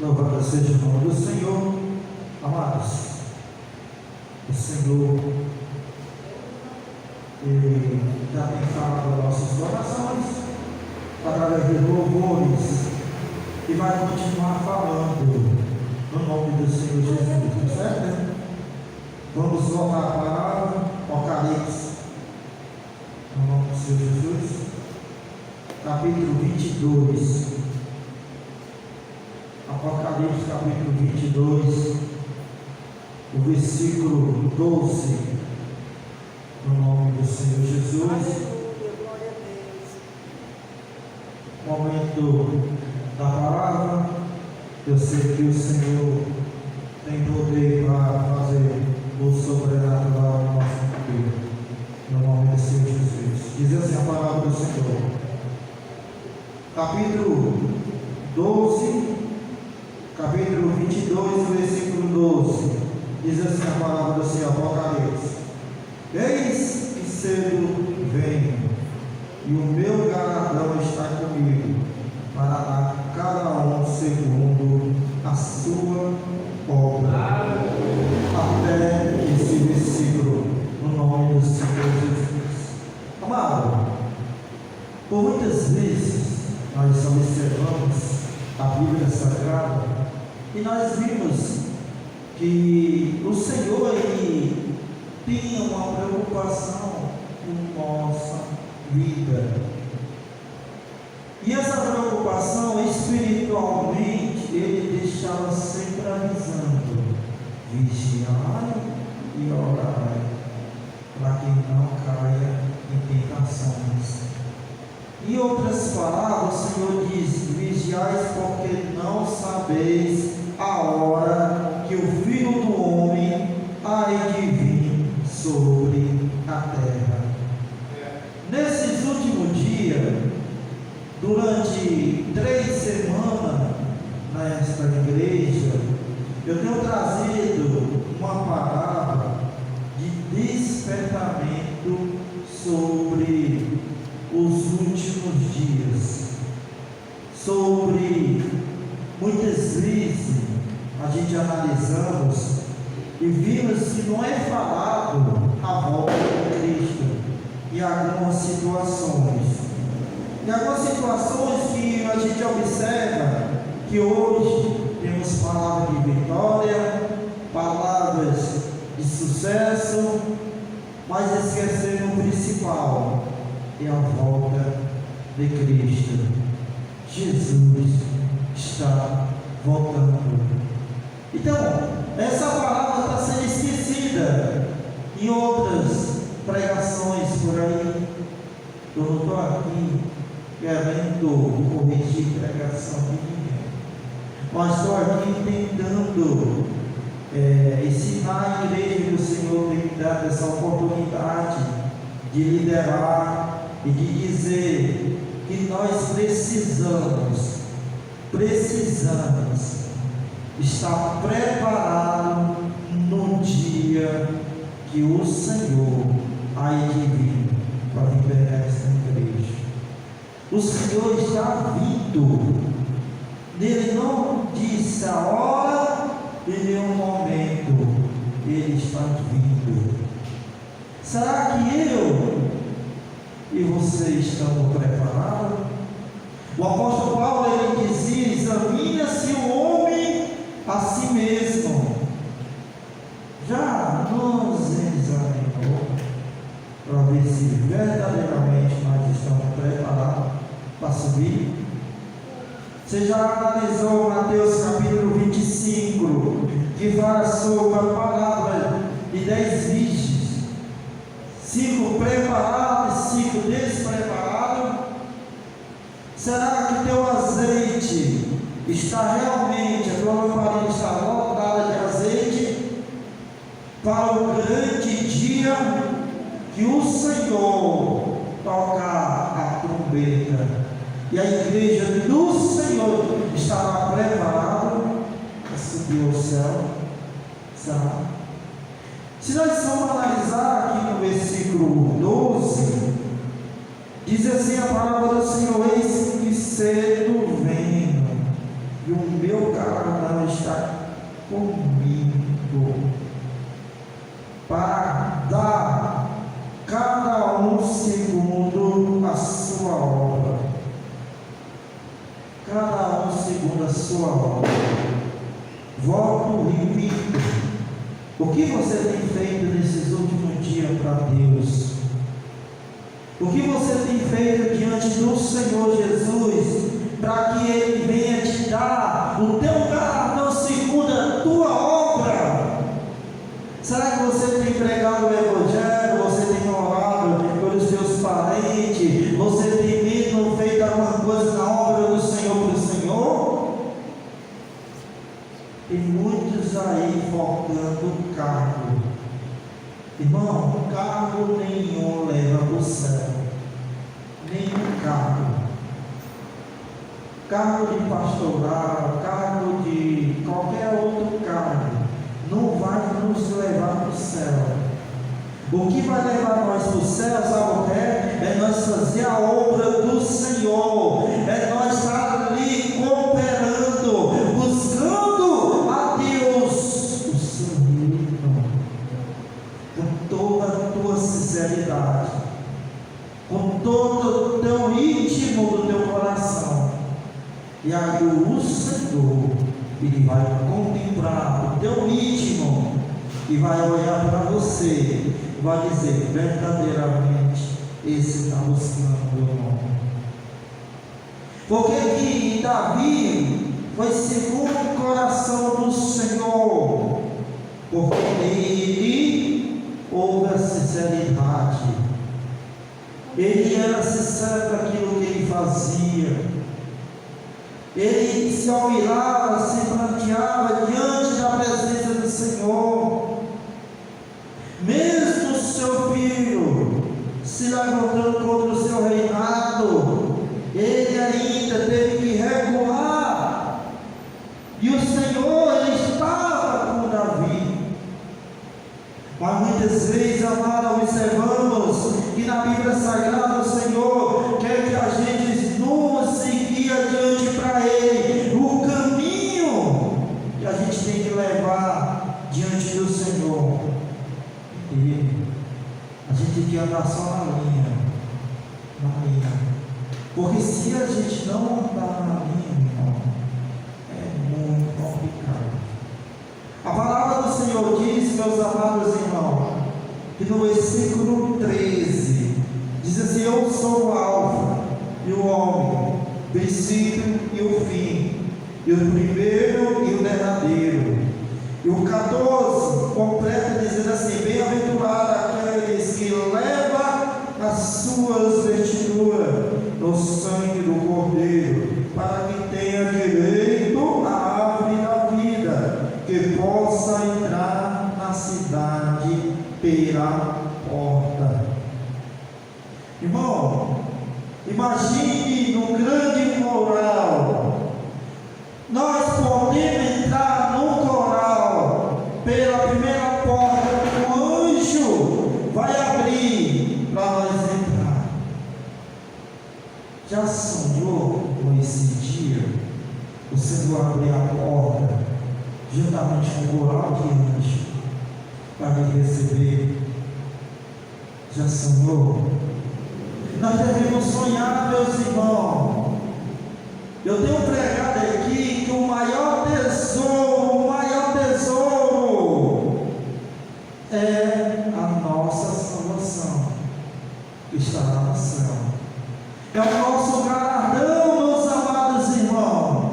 Louvado seja o nome do Senhor. Amados, o Senhor, Ele já tem falado aos nossos corações através de louvores e vai continuar falando no nome do Senhor Jesus, certo? Vamos voltar à palavra, Apocalipse, no nome do Senhor Jesus, capítulo 22. Apocalipse capítulo 22, o versículo 12, no nome do Senhor Jesus. Momento da palavra. Eu sei que o Senhor tem poder para fazer o sobrenatural no nosso meio, no nome do Senhor Jesus. Diz assim a palavra do Senhor, capítulo 12, capítulo 22, versículo 12, diz assim a palavra do Senhor, Apocalipse: Eis que cedo venho, e o meu galardão está comigo, para dar a cada um segundo a sua obra. Até esse versículo, no nome do Senhor Jesus. Amado, por muitas vezes nós observamos a Bíblia Sagrada e nós vimos que o Senhor Ele tinha uma preocupação com nossa vida. E essa preocupação espiritualmente Ele deixava sempre avisando: vigiai e orai, para que não caia em tentações. Em outras palavras, o Senhor diz: vigiai, porque não sabeis a hora que o Filho do Homem há de vir sobre a terra. Nesses últimos dias, durante 3 semanas nesta igreja, eu tenho trazido uma palavra de despertamento sobre os últimos dias, sobre muitas vezes a gente analisamos e vimos que não é falado a volta de Cristo em algumas situações. Em algumas situações que a gente observa que hoje temos palavras de vitória, palavras de sucesso, mas esquecemos o principal: é a volta de Cristo. Jesus está voltando. Então, essa palavra está sendo esquecida em outras pregações por aí. Eu não estou aqui querendo corrigir pregação de ninguém, mas estou aqui tentando ensinar a igreja que o Senhor tem me dado essa oportunidade de liderar e de dizer que nós precisamos estar preparados no dia que o Senhor há de vir para liberar esta igreja. O Senhor está vindo. Ele não disse a hora e nem o momento. Ele está vindo. Será que eu e você estamos preparados? O apóstolo Paulo ele dizia: examina-se o homem a si mesmo. Já nos examinou para ver se verdadeiramente nós estamos preparados para subir? Você já analisou Mateus capítulo 25, que fala sobre a palavra de 10 virgens, 5 preparados e 5 despreparados? Será que teu azeite está realmente, a tua lamparina está lotada de azeite para o grande dia que o Senhor tocar a trombeta e a igreja do Senhor estará preparada para subir ao céu? Será? Se nós formos analisar aqui no versículo 12, diz assim a palavra do Senhor: eis que cedo venho, e o meu galardão não está comigo para dar cada um segundo a sua obra. Cada um segundo a sua obra. Volto e repito. O que você tem feito nesses últimos dias para Deus? O que você tem feito diante do Senhor Jesus para que Ele venha te dar o teu galardão segundo a tua obra? Será que você tem pregado o Evangelho? Você tem orado pelos seus parentes? Você tem mesmo feito alguma coisa na obra do Senhor para o Senhor? Tem muitos aí focando o carro. Irmão, carro nenhum leva para o céu. Nenhum carro. Carro de pastoral, carro de qualquer outro carro, não vai nos levar para o céu. O que vai levar nós para o céu, sabe o que é? É nós fazer a obra do Senhor. É nós estar ali cooperando, buscando a Deus, o seu reino, com toda a tua sinceridade, com todo o teu íntimo do teu coração. E aí o Senhor, Ele vai contemplar o teu íntimo e vai olhar para você e vai dizer: verdadeiramente esse está buscando o meu nome. Porque que Davi foi segundo o coração do Senhor, porque ele houve a sinceridade. Ele era sincero naquilo que ele fazia. Ele se humilhava, se planteava diante da presença do Senhor. Mesmo seu filho se levantando contra o seu reinado, ele ainda teve que recuar. E o Senhor, Ele estava com Davi. Mas muitas vezes, amado, observamos que na Bíblia Sagrada o Senhor quer que a gente nos seguir adiante para Ele, o caminho que a gente tem que levar diante do Senhor. E a gente tem que andar só na linha. Porque se a gente não andar na linha, irmão, é muito complicado. A palavra do Senhor diz, meus amados irmãos, que no versículo 13, diz assim: eu sou o Alfa e o Ômega, o princípio e o fim, e o primeiro e o derradeiro. E o 14 completa dizendo assim: bem-aventurado aqueles que levam as suas vestiduras no sangue do Cordeiro, para que tenha direito à árvore da vida, que possa entrar na cidade pela porta. Irmão, imagine num grande coral. Nós podemos entrar no coral pela primeira porta que o anjo vai abrir para nós entrar. Já sonhou com esse dia o Senhor abrir a porta juntamente com o coral de anjo para me receber? Já sonhou? Nós devemos sonhar, meus irmãos. Eu tenho pregado aqui que o maior tesouro é a nossa salvação, que estará no céu. É o nosso galardão, meus amados irmãos.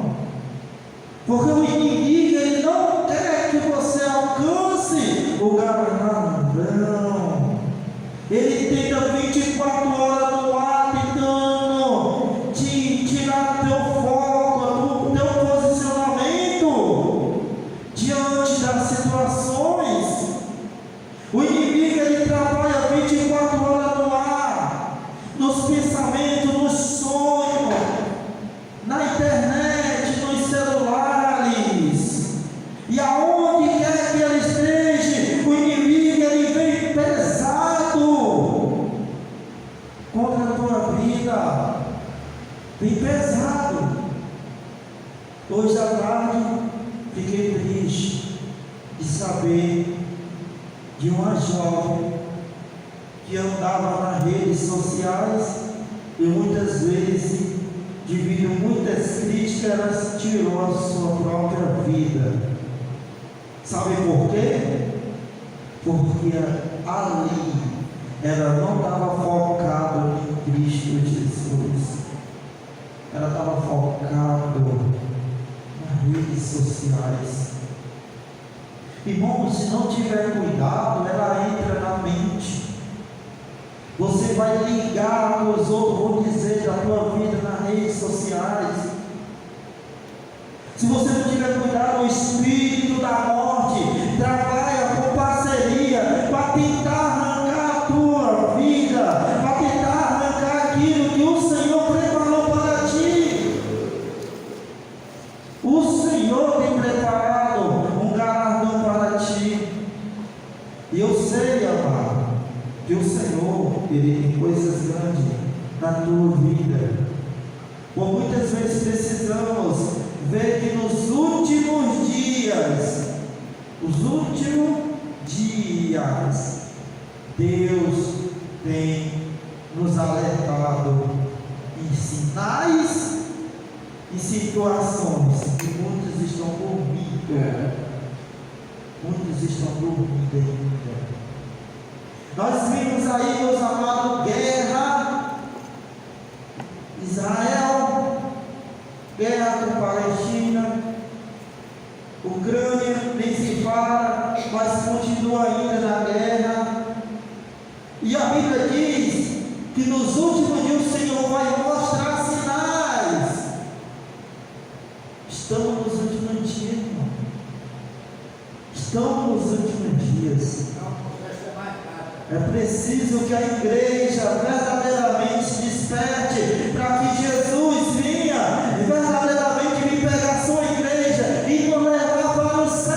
Porque o inimigo, ele não quer que você alcance o galardão. Ele tenta 24 horas no ar, tentando te tirar teu foco, teu posicionamento diante das situações. O inimigo, ele trabalha 24 horas no ar, nos pensamentos, nos sonhos, na internet, nos celulares, e aonde quer que ele esteja, o inimigo, ele vem pesado contra a tua vida, vem pesado. Hoje à tarde Fiquei triste de saber de uma jovem que andava nas redes sociais e muitas vezes, devido a muitas críticas, ela tirou a sua própria vida. Sabe por quê? Porque ali ela não estava focada em Cristo Jesus. Ela estava focada nas redes sociais. Irmão, se não tiver cuidado, ela entra na mente. Você vai ligar os outros, vão dizer da tua vida nas redes sociais. Se você não tiver cuidado, o espírito da morte trabalha com parceria para tentar arrancar a tua vida, para tentar arrancar aquilo que o Senhor preparou para ti. O Senhor tem preparado um galardão para ti. E eu sei, amado, que o Senhor, Ele tem coisas grandes na tua vida. Por muitas vezes precisamos ver que nos últimos dias, Deus tem nos alertado em sinais e situações que muitos estão dormindo. Muitos estão dormindo ainda. Nós vimos aí, meus amados, guerra, Israel, guerra com Palestina, Ucrânia, nem se fala, mas continua ainda na guerra. E a Bíblia diz que nos últimos dias o Senhor vai mostrar sinais. Estamos nos últimos dias, irmão. Estamos nos últimos dias. É preciso que a igreja verdadeiramente se desperte para que Jesus venha verdadeiramente vir pegar a sua igreja e nos levar para o céu.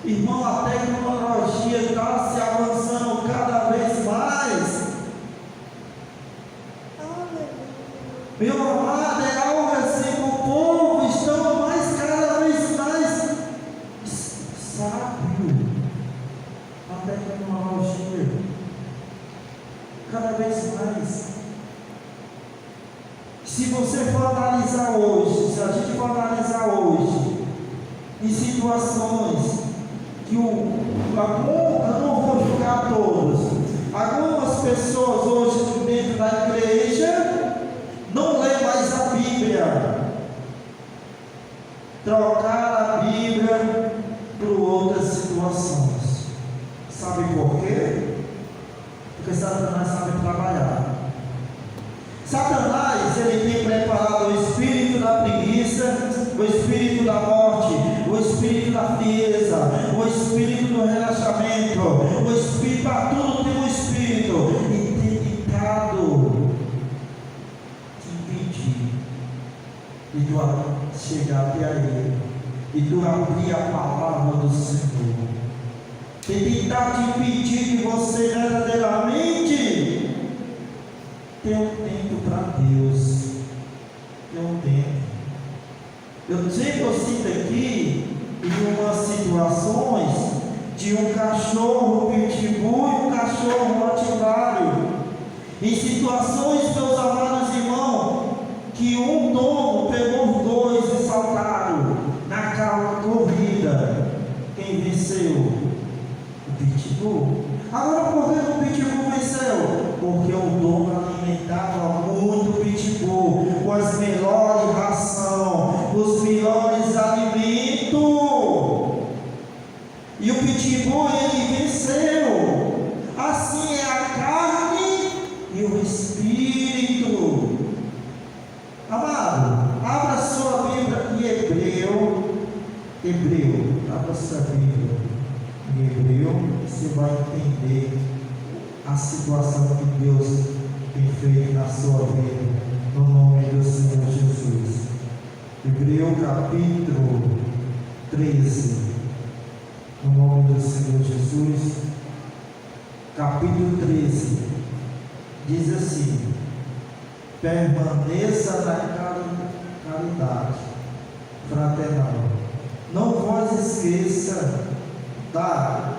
Irmão, a tecnologia está se avançando cada vez mais. Meu amado, é algo assim que o povo está cada vez mais sábio. A tecnologia, cada vez mais. Se você for analisar hoje, se a gente for analisar hoje, em situações que eu não vou julgar todos, algumas pessoas hoje dentro da igreja não lê mais a Bíblia, trocar a Bíblia por outras situações. Sabe por quê? Porque Satanás sabe trabalhar. Satanás, ele tem preparado o espírito da preguiça, o espírito da morte, o espírito da frieza, o espírito do relaxamento, o espírito, para tudo tem um espírito, e tem tentado te impedir de tu chegar até a ele, e tu abrir a palavra do Senhor. Tem tentado te impedir de você verdadeiramente ter um tempo para Deus. Ter um tempo. Eu sempre cito aqui em umas situações de um cachorro pitbull e um cachorro rottweiler. Em situações, meus amados irmãos, que um dono pegou os dois e saltaram na corrida. Quem venceu? Pitbull. Agora, por que o Pitbull venceu? Porque o dono alimentava muito o Pitbull com as melhores rações, os melhores alimentos, e o Pitbull ele venceu. Assim é a carne e o espírito. Amado, abra sua Bíblia em Hebreu, abra sua Bíblia em Hebreu, você vai entender a situação que Deus tem feito na sua vida, no nome do Senhor Jesus. Hebreu capítulo 13, no nome do Senhor Jesus, capítulo 13, diz assim: permaneça na caridade, fraternal. Não vos esqueça da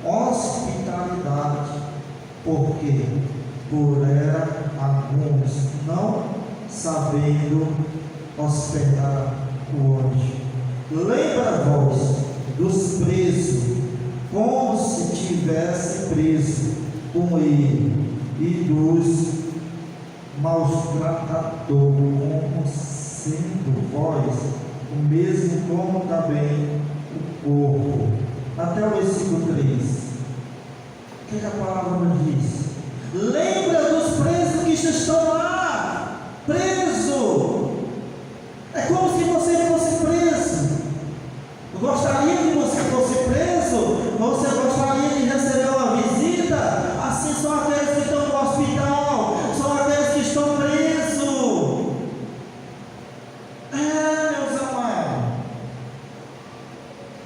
hospitalidade, porque por ela alguns não sabendo hospedar o anjo. Lembra-vos dos presos, como se tivesse preso com ele, e dos maltratadores, como sendo vós o mesmo, como também o corpo. Até o versículo 3. O que a palavra nos diz? Lembra dos presos que estão lá, preso. É como se você fosse preso. Gostaria que você fosse preso? Você gostaria de receber uma visita? Assim são aqueles que estão no hospital, são aqueles que estão presos. Meus amados,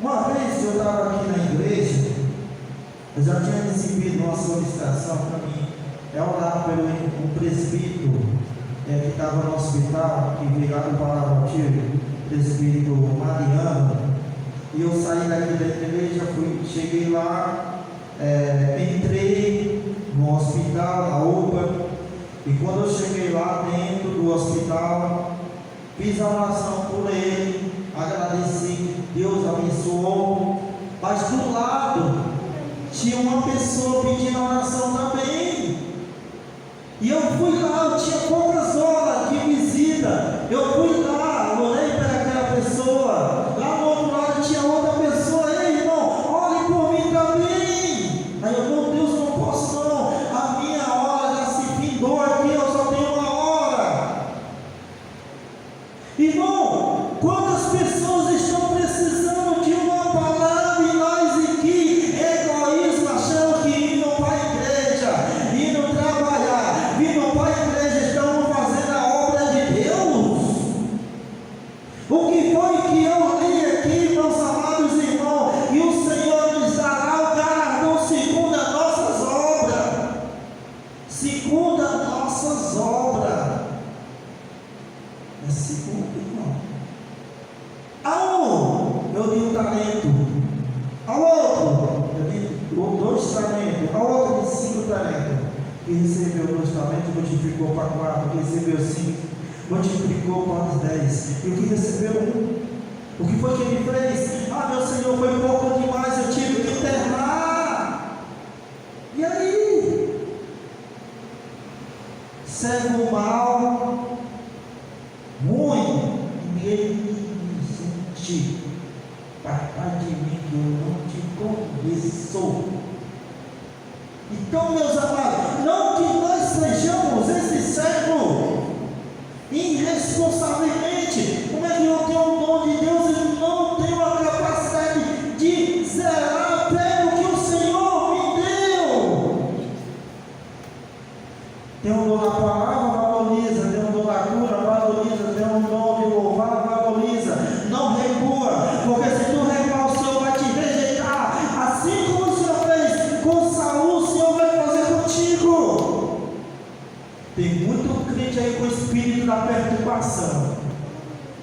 uma vez eu estava aqui na igreja, eu já tinha recebido uma solicitação para mim, orar pelo presbítero que estava no hospital, que veio lá do Paravotivo, presbítero Mariano. E eu saí daqui da igreja, cheguei lá, entrei no hospital, na UPA, e quando eu cheguei lá dentro do hospital, fiz a oração por ele, agradeci, Deus abençoou, mas do lado tinha uma pessoa pedindo oração também, e eu fui lá, eu tinha poucas horas de visita, eu fui lá, orei para aquela pessoa, lá no outro lado tinha outra pessoa, ei irmão, ore por mim também. Aí eu, meu Deus, não posso não, a minha hora já se findou aqui, eu só tenho uma hora. Irmão, quantas pessoas estão precisando de uma palavra e nós aqui, egoísmo, achando que indo para a igreja, indo trabalhar, vindo para a igreja, estamos fazendo a obra de Deus. O que foi que eu li aqui, meus amados irmãos? E o Senhor nos dará o galardão segundo as nossas obras. Segundo as nossas obras. É segundo, irmão. A um, eu dei um talento. Ao outro, eu dei 2 talentos. Ao outro, eu dei 5 talentos. Que recebeu 2 talentos, multiplicou para 4. Que recebeu 5, multiplicou para 10. E o que recebeu 1? O que foi que ele fez? Ah, meu Senhor, foi pouco demais, eu tive que internar. E aí? Servo mal, ruim, e ele me sentiu. Papai de mim, que eu não te conheço. Então, meus amados, não que nós sejamos esse servo irresponsavelmente. Como é que eu tenho o dom de Deus e não tenho a capacidade de zelar pelo que o Senhor me deu? Tem um dom na palavra, valoriza. Tem um dom na cura, valoriza. Tem um dom de louvar, valoriza. Não recua, porque se tu recuar, o Senhor vai te rejeitar. Assim como o Senhor fez com Saul, o Senhor vai fazer contigo. Tem muito crente aí com o espírito da perturbação,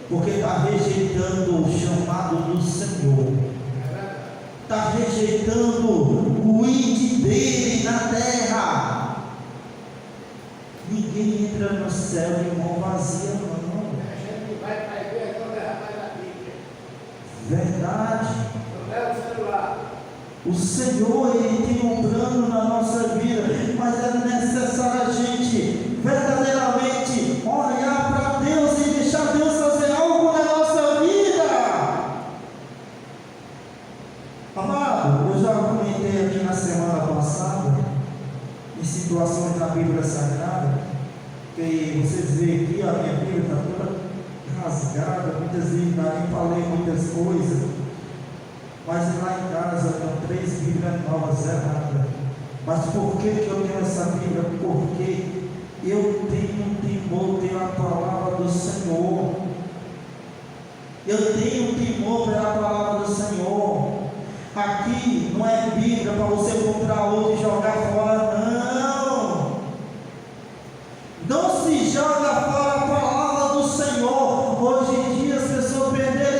porque está rejeitando o chamado do Senhor, está rejeitando o ID dele na terra. Ninguém entra no céu de mão vazia, não. A gente vai para a igreja quando errar mais a Bíblia. Verdade. Não é o celular. O Senhor, Ele tem um plano na nossa vida, mas é necessário a gente verdadeiramente olhar para Deus e deixar Deus fazer algo na nossa vida. Amado, eu já comentei aqui na semana passada, em situações da Bíblia Sagrada, que vocês veem aqui, a minha Bíblia está toda rasgada, muitas vezes nem falei muitas coisas. Mas lá em casa eu tenho 3 Bíblias novas erradas. Mas por que eu tenho essa Bíblia? Porque eu tenho temor pela palavra do Senhor. Eu tenho temor pela palavra do Senhor. Aqui não é Bíblia para você comprar outra e jogar fora, não. Não se joga fora a palavra do Senhor. Hoje em dia as pessoas perderam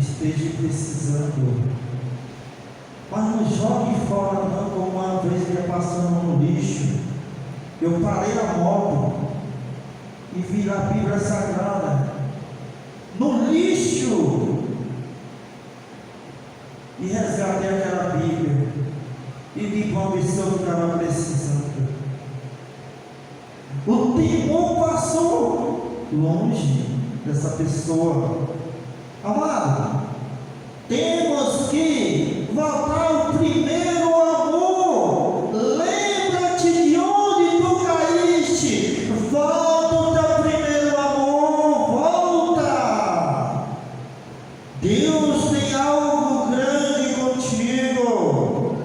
esteja precisando. Mas não jogue fora não, como uma vez eu ia passando no lixo. Eu parei a moto e vi a Bíblia Sagrada no lixo e resgatei aquela Bíblia e vi para uma pessoa que estava precisando. O tempo passou longe dessa pessoa. Amado, temos que voltar ao primeiro amor. Lembra-te de onde tu caíste. Volta ao teu primeiro amor. Volta. Deus tem algo grande contigo.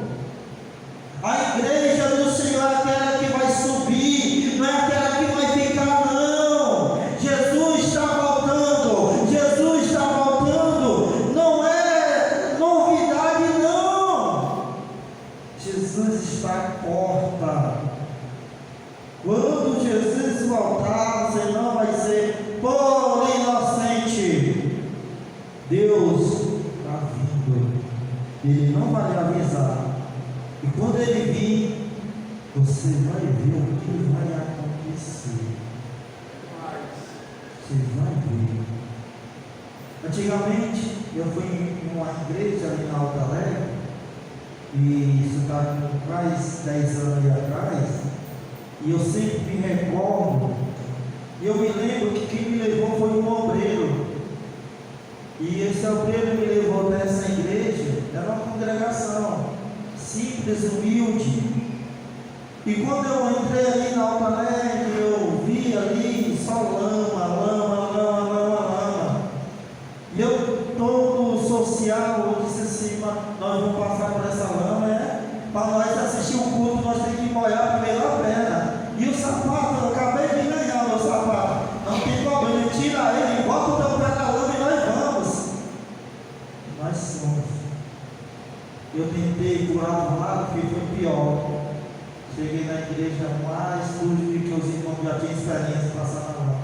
A igreja do Senhor é aquela que vai subir, não é aquela que vai ficar, não. Jesus está voltando. Jesus está voltando. Não é novidade, não. Jesus está à porta. Quando Jesus voltar, você não vai ser pobre inocente. Deus está vindo. Ele não vai lhe avisar. E quando ele vir, você vai ver o que vai acontecer. Você vai ver. Antigamente, eu fui em uma igreja ali na Alta Alegre, e isso está mais 10 anos ali atrás, e eu sempre me recordo, e eu me lembro que quem me levou foi um obreiro. E esse obreiro me levou nessa igreja, era uma congregação simples, humilde. E quando eu entrei ali na Alta Alegre, eu vi ali só lama, lama, lama, lama, lama. E eu, todo social, eu disse assim: nós vamos passar por essa lama, para nós assistir o culto, nós temos que molhar primeiro a perna. E o sapato, eu acabei de ganhar o meu sapato. Não tem problema, tira ele, bota o teu pé na lama e nós vamos. Nós fomos. Eu tentei pular do lado, que foi pior. Cheguei na igreja mais sujo do que os irmãos já tinham experiência de passar na lama.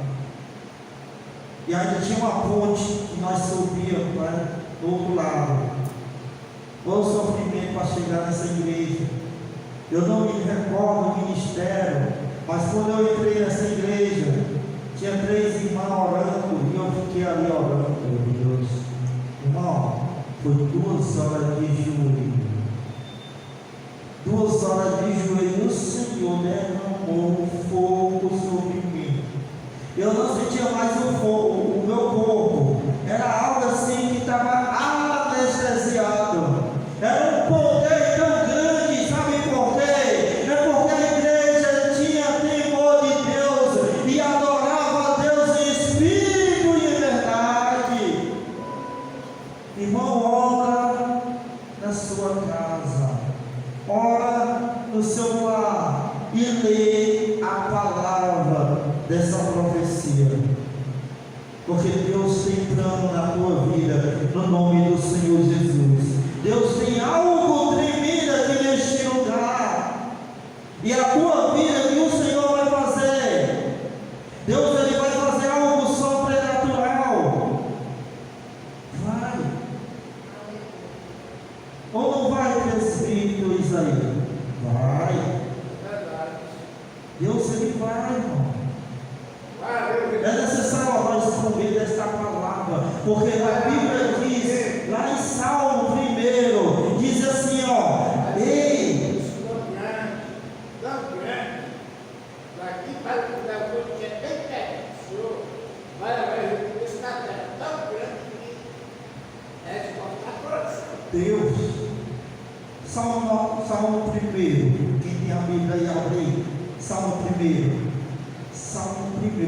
E ainda tinha uma ponte que nós subíamos, né, do outro lado. O sofrimento para chegar nessa igreja. Eu não me recordo do ministério, mas quando eu entrei nessa igreja, tinha 3 irmãos orando e eu fiquei ali orando. Meu Deus, irmão, foi 2 horas de joelho. 2 horas de joelho, o Senhor derramou fogo sobre mim. Eu não sentia mais o fogo, o meu corpo. Era algo assim que estava anestesiado. Era um poder tão grande, sabe por quê? É porque a igreja tinha temor de Deus e adorava a Deus em espírito e em verdade. Irmão, ora na sua casa, ora no seu lar e lê a palavra dessa profecia, porque Deus tem plano na tua vida, no nome do Senhor Jesus. Deus tem algo tremendo aqui neste lugar, e a tua vida que o Senhor vai fazer, Deus ele vai fazer algo sobrenatural. Vai, ou não vai, presbítero Isaías? Vai. Deus ele vai, irmão. É necessário nós esconder desta palavra, porque a Bíblia diz, lá em Salmo 1, diz assim, ó: ei, daqui para o culto que é bem perto, o Senhor vai haver esta terra tão grande que é de cortar coração. Deus, Salmo 1, quem tem a Bíblia aí, abre aí, Salmo 1,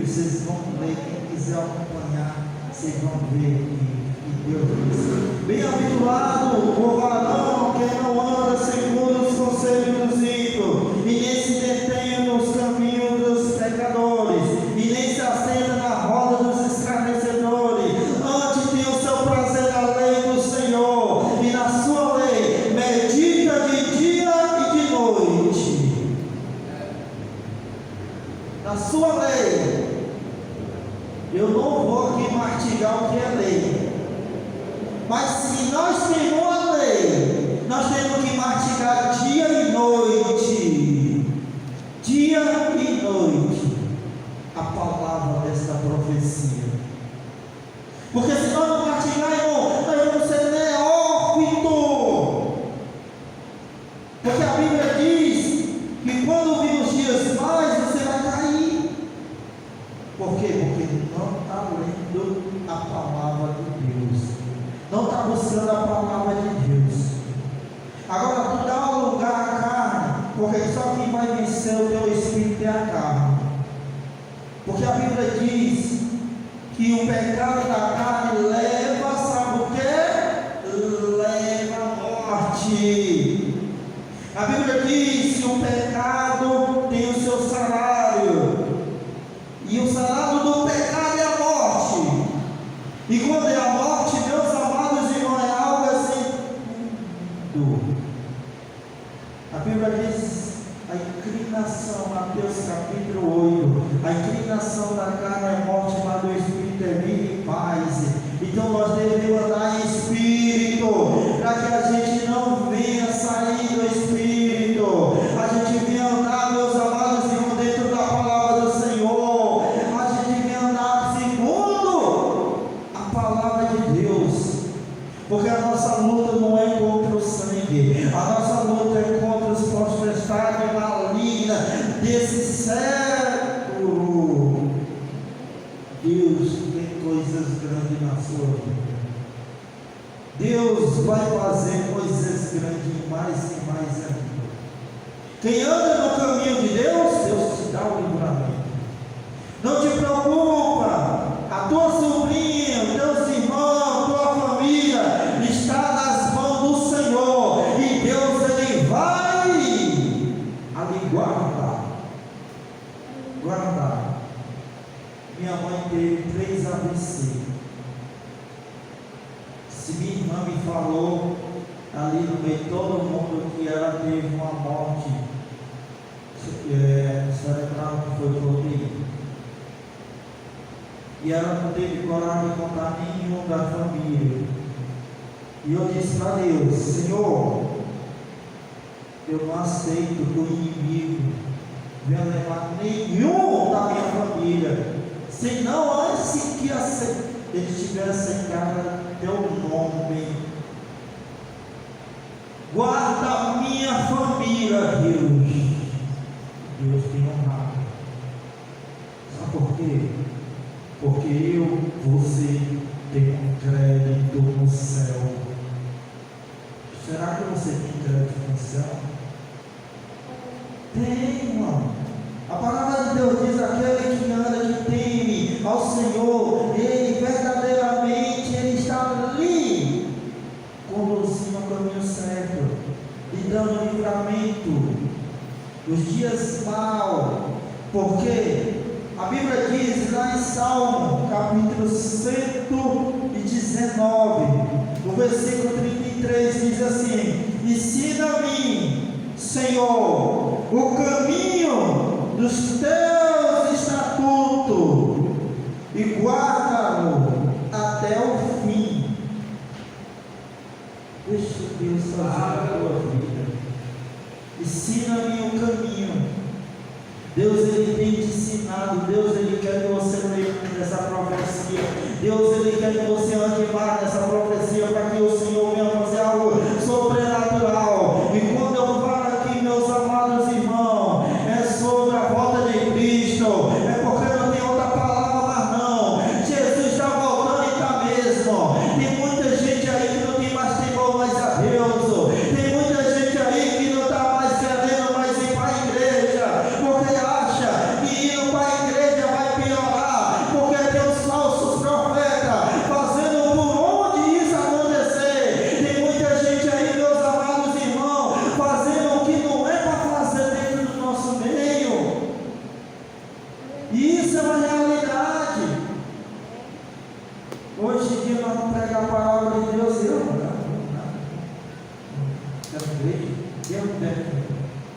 vocês vão ler, quem quiser acompanhar, vocês vão ver que Deus diz: bem-aventurado o varão que não anda segundo os conselhos dos ímpios, e nem se detém nos caminhos dos pecadores, e nem se assenta na roda dos escarnecedores. Antes tem o seu prazer na lei do Senhor, e na sua lei medita de dia e de noite. Na sua lei, eu não vou aqui mastigar o que é lei. Mas se nós temos a lei, nós temos que mastigar dia e noite. Dia e noite. A palavra desta profecia. Porque se nós não mastigar, irmão, nós vamos ser neófito. Porque a Bíblia diz que quando vir os dias mais, você vai cair. Por quê? Porque não está lendo a palavra de Deus. Não está buscando a palavra de Deus. Agora tu dá lugar à carne, porque só quem vai vencer o teu espírito é a carne. Porque a Bíblia diz que o pecado da carne leva, sabe o que? Leva a morte. A Bíblia diz que o pecado tem o seu salário. E o salário do pecado é a morte. E quando é a morte, meus amados irmãos, é algo assim. A Bíblia diz a inclinação, Mateus capítulo 8, a inclinação da carne é morte, mas do espírito é vida e paz. Então nós devemos andar em espírito, para que a gente não venha sair do espírito, a gente venha andar, meus amados irmãos, dentro da palavra do Senhor, a gente venha andar segundo a palavra de Deus, porque a nossa luta não é contra o sangue, a nossa luta é contra os potestades malignas desse século. Deus tem coisas grandes na sua vida. Deus vai fazer coisas grandes mais e mais ainda. Quem anda no caminho de Deus, Deus te dá o livramento. Não te preocupa, a tua sobrinha, teus irmãos, tua família está nas mãos do Senhor, e Deus ele vai ali guardar. Minha mãe teve 3 AVC. Se minha irmã me falou ali no meio de todo mundo que ela teve uma morte cerebral que foi por UTI. E ela não teve coragem de contar nenhum da família. E eu disse para Deus: Senhor, eu não aceito que o inimigo venha levar nenhum da minha família, senão antes que ele tivesse em casa teu nome. Guarda a minha família, Deus. Deus tem honrado. Sabe por quê? Porque você tem um crédito no céu. Será que você tem crédito no céu? Tem, irmão. A palavra de Deus diz: aquele que anda, que teme ao Senhor, ele verdadeiramente ele está ali, conduzindo o caminho certo, e dando livramento nos dias maus. Porque a Bíblia diz lá em Salmo, capítulo 119, no versículo 33, diz assim: ensina-me, Senhor, o caminho dos teus estatutos, e guarda-o até o fim. Deixa Deus fazer a tua vida. Ensina-me o caminho. Deus ele tem te ensinado. Deus ele quer que você lembre dessa profecia. Deus ele quer que você ande mais nessa profecia, para que o Senhor venha fazer algo sobrenatural. E quando eu falo aqui, meus amados irmãos, é sobre a volta de Cristo. É porque não tem outra palavra mais não. Jesus está voltando e está mesmo. Tem muita gente aí que não tem mais temor mais a Deus. Tem muita gente aí que não está mais querendo mais ir para a igreja, porque acha que ir para a igreja vai piorar, porque tem os falsos profetas fazendo por onde isso acontecer. Tem muita gente aí, meus amados irmãos, fazendo o que não é para fazer dentro do nosso meio. E isso é uma realidade. Hoje em dia nós vamos pregar a palavra de Deus. Eu não quero igreja, eu não quero,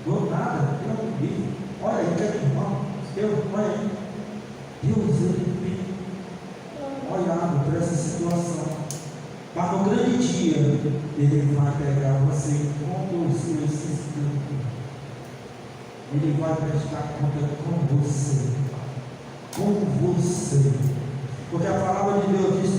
vou nada, eu não vivo. Olha aí, quero irmão, olha aí. Deus ele tem olhado para essa situação. Mas no grande dia Ele vai pegar você com os seus escritos. Ele vai prestar conta com você. Com você. Porque a palavra de Deus diz: